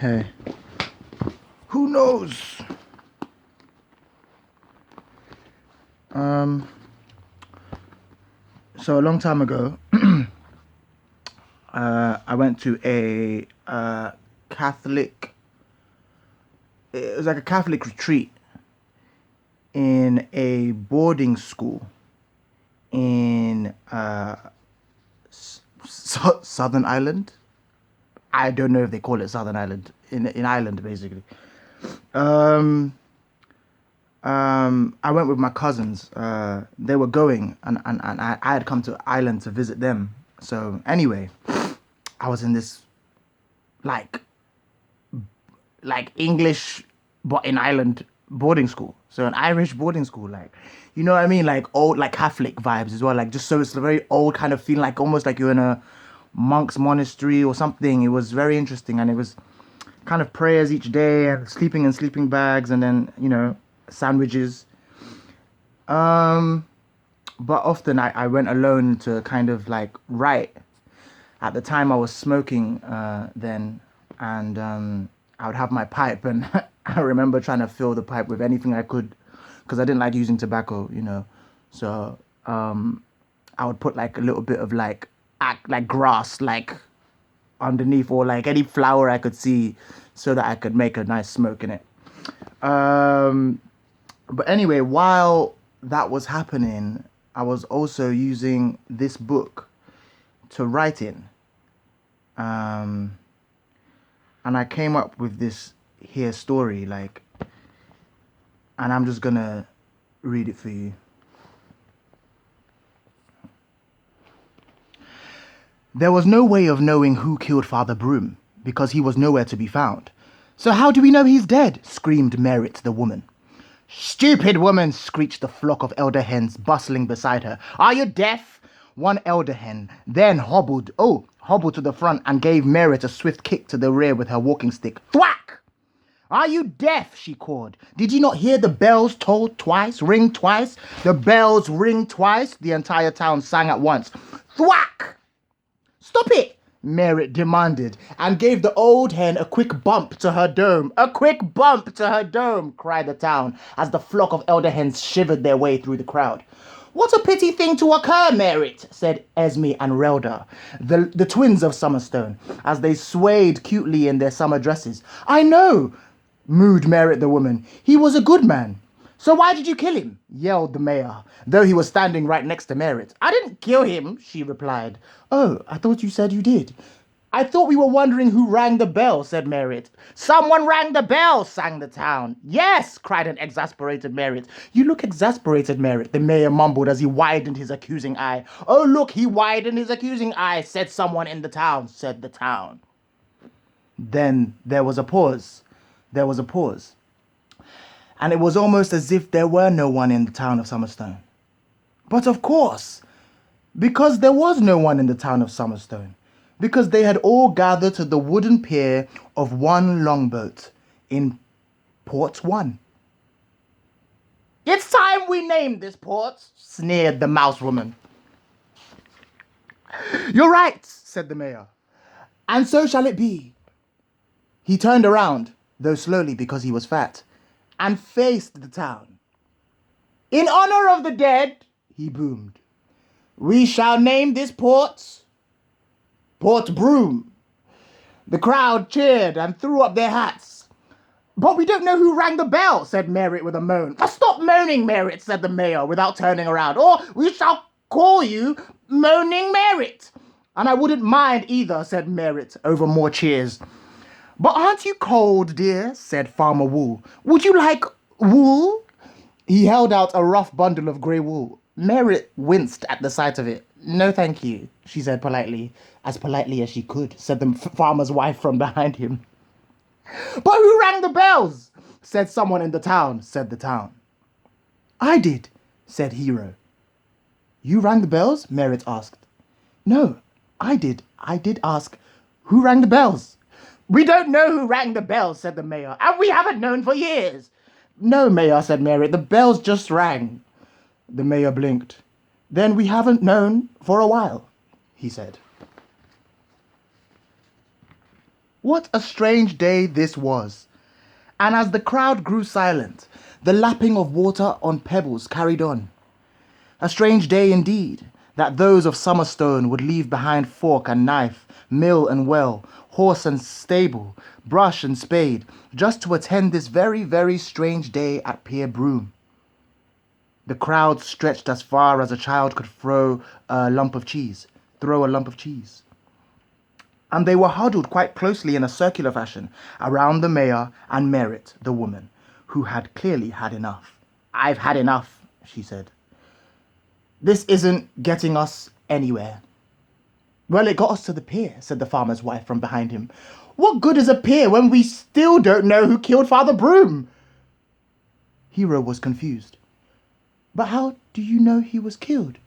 Hey, who knows? Um, so a long time ago, I went to a Catholic. It was like a Catholic retreat in a boarding school in Southern Ireland. I don't know if they call it Southern Ireland in Ireland, basically. Um, I went with my cousins. They were going, and I had come to Ireland to visit them. So anyway, I was in this like English, but in Ireland boarding school. So an Irish boarding school, like, you know what I mean, like old, like Catholic vibes as well. Like just so it's a very old kind of feeling, like almost like you're in a monk's monastery or something. It was very interesting, and it was kind of prayers each day and sleeping in sleeping bags, and then sandwiches. Um, but often I went alone to kind of like write. At the time, I was smoking then, and I would have my pipe, and I remember trying to fill the pipe with anything I could, because I didn't like using tobacco. So I would put like a little bit of like grass like underneath, or like any flower I could see, so that I could make a nice smoke in it. Um, but anyway, while that was happening, I was also using this book to write in. Um, and I came up with this here story, like, and I'm just gonna read it for you. There was no way of knowing who killed Father Broom, because he was nowhere to be found. So how do we know he's dead? Screamed Merritt the woman. Stupid woman, screeched the flock of elder hens bustling beside her. Are you deaf? One elder hen then hobbled to the front and gave Merritt a swift kick to the rear with her walking stick. Thwack! Are you deaf? She called. Did you not hear the bells toll twice, ring twice? The bells ring twice, the entire town sang at once. Thwack! Stop it! Merritt demanded, and gave the old hen a quick bump to her dome. A quick bump to her dome, cried the town, as the flock of elder hens shivered their way through the crowd. What a pity thing to occur, Merritt, said Esme and Relda, the twins of Summerstone, as they swayed cutely in their summer dresses. I know, mooed Merritt the woman. He was a good man. So why did you kill him? Yelled the mayor, though he was standing right next to Merritt. I didn't kill him, she replied. Oh, I thought you said you did. I thought we were wondering who rang the bell, said Merritt. Someone rang the bell, sang the town. Yes, cried an exasperated Merritt. You look exasperated, Merritt, the mayor mumbled as he widened his accusing eye. Oh, look, he widened his accusing eye, said someone in the town, said the town. Then there was a pause. There was a pause. And it was almost as if there were no one in the town of Summerstone. But of course, because there was no one in the town of Summerstone, because they had all gathered to the wooden pier of one longboat in Port 1. It's time we named this port, sneered the mouse woman. You're right, said the mayor. And so shall it be. He turned around, though slowly because he was fat, and faced the town. In honor of the dead, he boomed, we shall name this port Port Broom. The crowd cheered and threw up their hats. But we don't know who rang the bell, said Merritt with a moan. Stop moaning, Merritt, said the mayor without turning around, or we shall call you Moaning Merritt. And I wouldn't mind either, said Merritt over more cheers. But aren't you cold, dear? Said Farmer Wool. Would you like wool? He held out a rough bundle of grey wool. Merritt winced at the sight of it. No, thank you, she said politely as she could, said the farmer's wife from behind him. But who rang the bells? Said someone in the town, said the town. I did, said Hero. You rang the bells? Merritt asked. No, I did. I did ask, who rang the bells? We don't know who rang the bells, said the mayor, and we haven't known for years. No, Mayor, said Merritt, the bells just rang. The mayor blinked. Then we haven't known for a while, he said. What a strange day this was. And as the crowd grew silent, the lapping of water on pebbles carried on. A strange day indeed, that those of Summerstone would leave behind fork and knife, mill and well, horse and stable, brush and spade, just to attend this very, very strange day at Pier Broom. The crowd stretched as far as a child could throw a lump of cheese. Throw a lump of cheese. And they were huddled quite closely in a circular fashion around the mayor and Merit, the woman, who had clearly had enough. I've had enough, she said. This isn't getting us anywhere. Well, it got us to the pier, said the farmer's wife from behind him. What good is a pier when we still don't know who killed Father Broom? Hero was confused. But how do you know he was killed?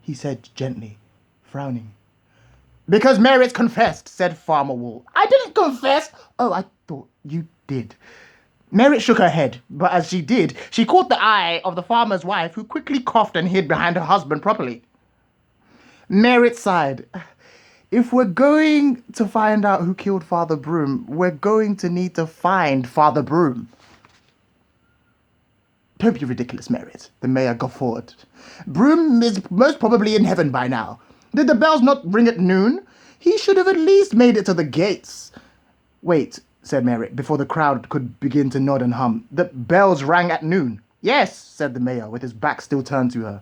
He said gently, frowning. Because Merit confessed, said Farmer Wool. I didn't confess. Oh, I thought you did. Merit shook her head, but as she did, she caught the eye of the farmer's wife, who quickly coughed and hid behind her husband properly. Merit sighed. If we're going to find out who killed Father Broom, we're going to need to find Father Broom. Don't be ridiculous, Merit, the mayor guffawed. Broom is most probably in heaven by now. Did the bells not ring at noon? He should have at least made it to the gates. Wait, said Merit, before the crowd could begin to nod and hum. The bells rang at noon. Yes, said the mayor, with his back still turned to her.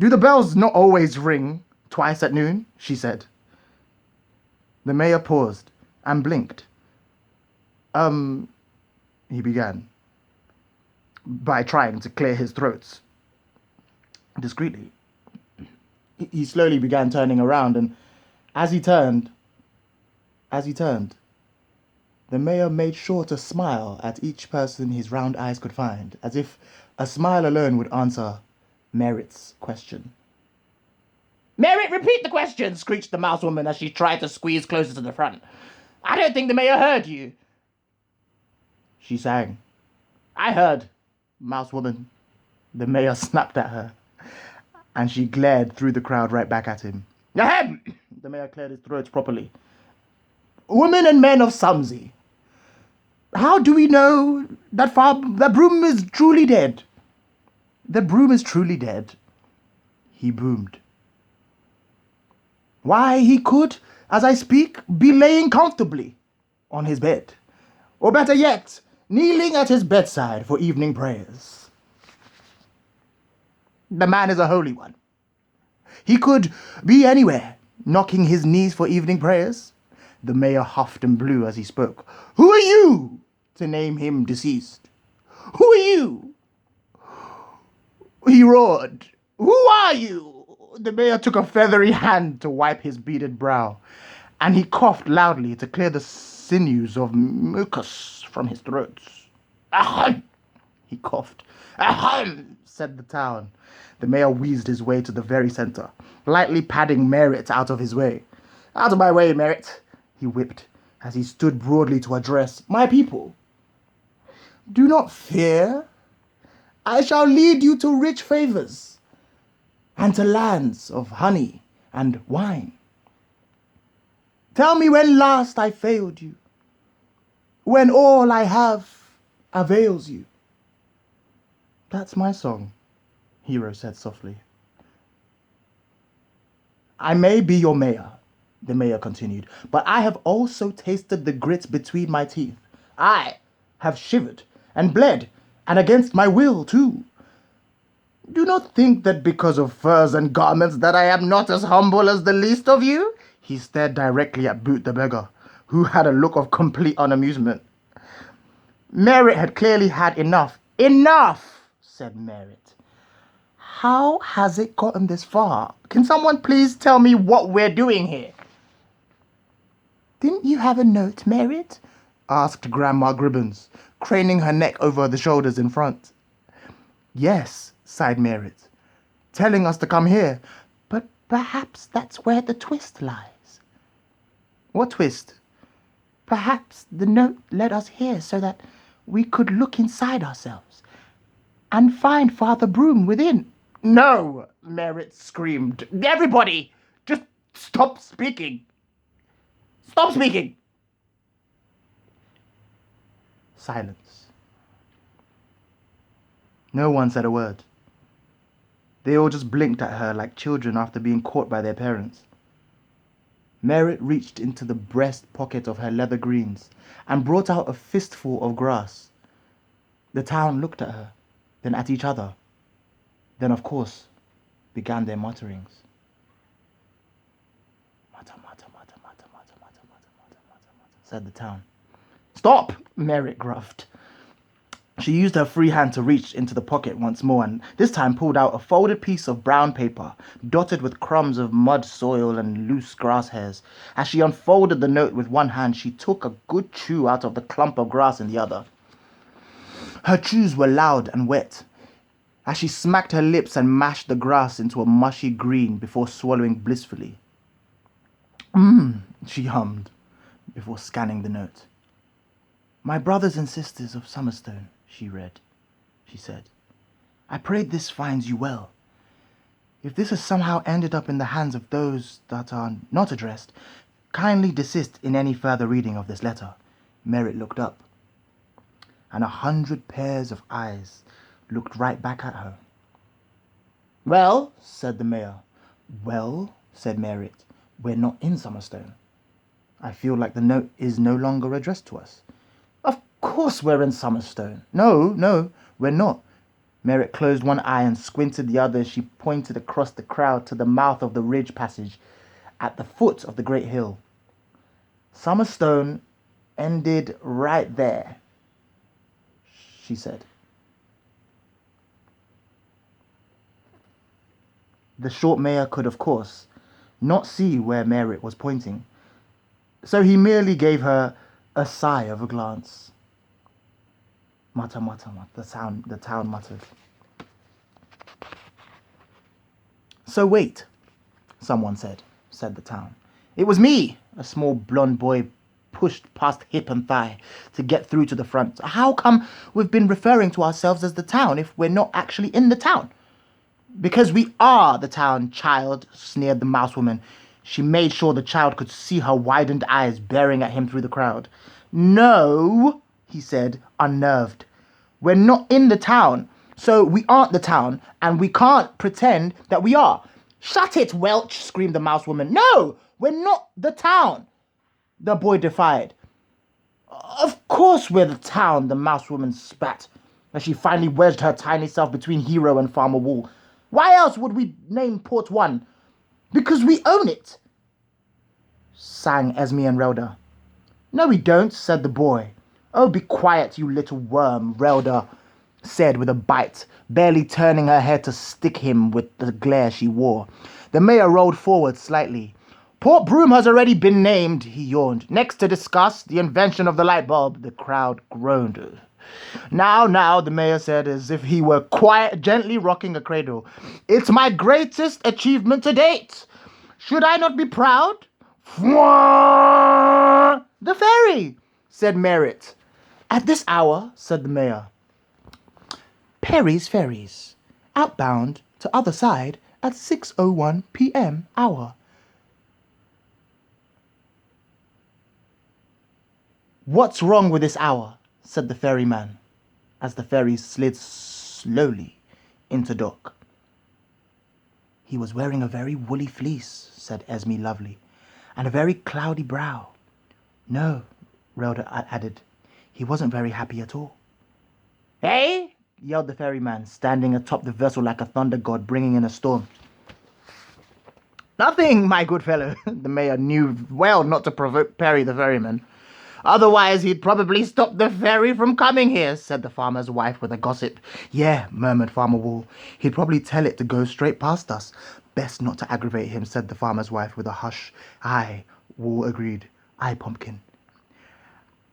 Do the bells not always ring twice at noon? She said. The mayor paused and blinked. He began by trying to clear his throat discreetly. He slowly began turning around, and as he turned, the mayor made sure to smile at each person his round eyes could find, as if a smile alone would answer Merit's question. Merit, repeat the question, screeched the mouse woman as she tried to squeeze closer to the front. I don't think the mayor heard you. She sang. I heard, mouse woman. The mayor snapped at her, and she glared through the crowd right back at him. Ahem! The mayor cleared his throat properly. Women and men of Sumsey, how do we know that Broom is truly dead? The Broom is truly dead, he boomed. Why, he could, as I speak, be laying comfortably on his bed, or better yet, kneeling at his bedside for evening prayers. The man is a holy one. He could be anywhere, knocking his knees for evening prayers. The mayor huffed and blew as he spoke. Who are you to name him deceased? Who are you? He roared. Who are you? The mayor took a feathery hand to wipe his beaded brow, and he coughed loudly to clear the sinews of mucus from his throat. Ahem! He coughed. Ahem! Said the town. The mayor wheezed his way to the very center, lightly padding Merit out of his way. Out of my way, Merit, he whipped, as he stood broadly to address my people. Do not fear. I shall lead you to rich favors, and to lands of honey and wine. Tell me when last I failed you, when all I have avails you. That's my song, Hero said softly. I may be your mayor, the mayor continued, but I have also tasted the grit between my teeth. I have shivered and bled, and against my will, too. Do not think that because of furs and garments that I am not as humble as the least of you. He stared directly at Boot the beggar, who had a look of complete unamusement. Merit had clearly had enough. Enough, said Merit. How has it gotten this far? Can someone please tell me what we're doing here? Didn't you have a note, Merit? Asked Grandma Gribbons, craning her neck over the shoulders in front. Yes, sighed Merit, telling us to come here. But perhaps that's where the twist lies. What twist? Perhaps the note led us here so that we could look inside ourselves and find Father Broom within. No, Merit screamed. Everybody, just stop speaking. Stop speaking. Silence. No one said a word. They all just blinked at her like children after being caught by their parents. Merritt reached into the breast pocket of her leather greens and brought out a fistful of grass. The town looked at her, then at each other, then of course began their mutterings. Mutter, mutter, mutter, mutter, mutter, mutter, mutter, mutter, mutter, mutter, said the town. Stop! Merritt gruffed. She used her free hand to reach into the pocket once more and this time pulled out a folded piece of brown paper, dotted with crumbs of mud soil and loose grass hairs. As she unfolded the note with one hand, she took a good chew out of the clump of grass in the other. Her chews were loud and wet, as she smacked her lips and mashed the grass into a mushy green before swallowing blissfully. She hummed before scanning the note. My brothers and sisters of Summerstone, she said. I pray this finds you well. If this has somehow ended up in the hands of those that are not addressed, kindly desist in any further reading of this letter. Merritt looked up, and 100 pairs of eyes looked right back at her. Well, said the mayor. Well, said Merritt, we're not in Summerstone. I feel like the note is no longer addressed to us. Of course we're in Summerstone. No, we're not. Merritt closed one eye and squinted the other as she pointed across the crowd to the mouth of the ridge passage at the foot of the great hill. Summerstone ended right there, she said. The short mayor could, of course, not see where Merritt was pointing, so he merely gave her a sigh of a glance. Mutter, mutter, mutter, the town muttered. So wait, someone said the town. It was me, a small blonde boy pushed past hip and thigh to get through to the front. How come we've been referring to ourselves as the town if we're not actually in the town? Because we are the town, child, sneered the mouse woman. She made sure the child could see her widened eyes bearing at him through the crowd. No, he said, unnerved. We're not in the town, so we aren't the town, and we can't pretend that we are. Shut it, Welch, screamed the mouse woman. No, we're not the town, the boy defied. Of course we're the town, the mouse woman spat, as she finally wedged her tiny self between Hero and Farmer Wool. Why else would we name Port 1? Because we own it, sang Esme and Relda. No, we don't, said the boy. Oh, be quiet, you little worm, Relda said with a bite, barely turning her head to stick him with the glare she wore. The mayor rolled forward slightly. Port Broom has already been named, he yawned. Next to discuss the invention of the light bulb. The crowd groaned. Now, the mayor said, as if he were gently rocking a cradle. It's my greatest achievement to date. Should I not be proud? The ferry, said Merritt. At this hour, said the mayor. Perry's Ferries, outbound to other side at 6:01 p.m. hour. What's wrong with this hour? Said the ferryman, as the ferry slid slowly into dock. He was wearing a very woolly fleece, said Esme Lovely, and a very cloudy brow. No, Rhoda added, he wasn't very happy at all. Hey, yelled the ferryman, standing atop the vessel like a thunder god bringing in a storm. Nothing, my good fellow. The mayor knew well not to provoke Perry the ferryman. Otherwise, he'd probably stop the ferry from coming here, said the farmer's wife with a gossip. Yeah, murmured Farmer Wool. He'd probably tell it to go straight past us. Best not to aggravate him, said the farmer's wife with a hush. Aye, Wool agreed. Aye, Pumpkin.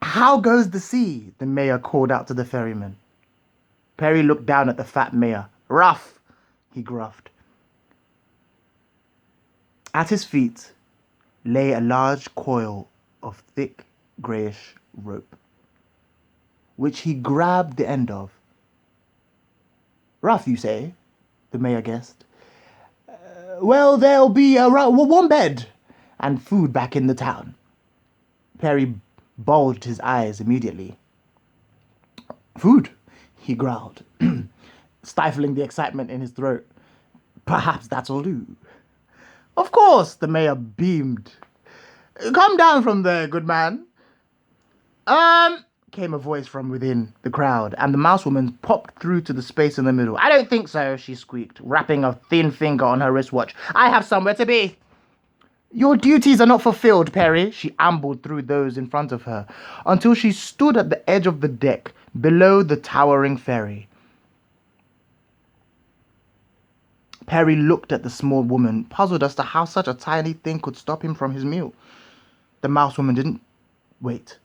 How goes the sea? The mayor called out to the ferryman. Perry looked down at the fat mayor. Rough, he gruffed. At his feet lay a large coil of thick greyish rope, which he grabbed the end of. Rough, you say? The mayor guessed. Well, there'll be a warm bed and food back in the town. Perry bulged his eyes immediately. Food, he growled, stifling the excitement in his throat. Perhaps that'll do. Of course, the mayor beamed. Come down from there, good man. Came a voice from within the crowd, and the mouse woman popped through to the space in the middle. I don't think so, she squeaked, wrapping a thin finger on her wristwatch. I have somewhere to be. Your duties are not fulfilled, Perry. She ambled through those in front of her until she stood at the edge of the deck below the towering ferry. Perry looked at the small woman, puzzled as to how such a tiny thing could stop him from his meal. The mouse woman didn't wait.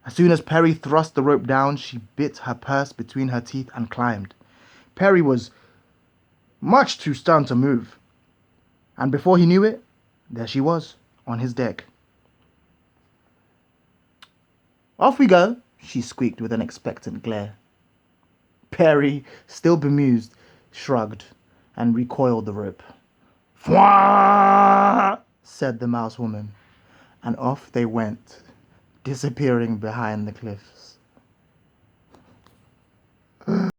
As soon as Perry thrust the rope down, she bit her purse between her teeth and climbed. Perry was much too stunned to move. And before he knew it, there she was, on his deck. Off we go, she squeaked with an expectant glare. Perry, still bemused, shrugged and recoiled the rope. Fwah! Said the mouse woman, and off they went, disappearing behind the cliffs.